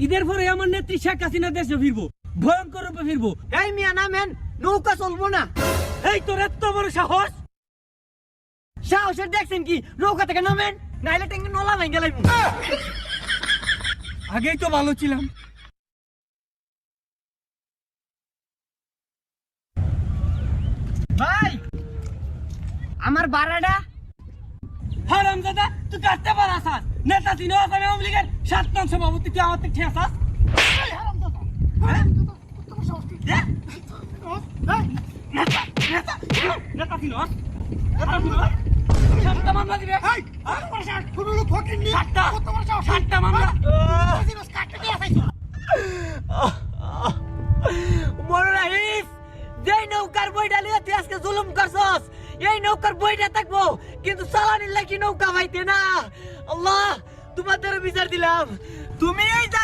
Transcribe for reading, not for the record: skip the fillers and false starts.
ঈদের পরে আমার নেত্রী শেখ হাসিনা দেশে ফিরবো, ভয়ঙ্কর রূপে ফিরবো। এই মিয়া নামেন, নৌকা চলবো না। এই তোর এত বড় সাহস! সাহসের দেখছেন কি? নৌকা থেকে নামেন, নাইলে টেঙ্গে নলা ভেঙে গেলাম। আগেই তো ভালো ছিলাম। ভাই আমার ভাড়াটা। হারামজাদা, তুই কাটতে পারাস? নেতা তিন আসামে আওয়ামী লীগের 7 নং সভাপতি, তুই আমার থেকে ঠেসাস? নেতা তিন সাতটা মামলা দিবে। সাতটা মামলা। মনে রাখিস, যেই নৌকার বইটা নিয়ে তুই আজকে জুলুম করছস, এই নৌকার বইটা থাকবো, কিন্তু চালানির লাগি নৌকা পাইতে না। আল্লাহ, তোমাদের বিচার দিলাম। তুমি এই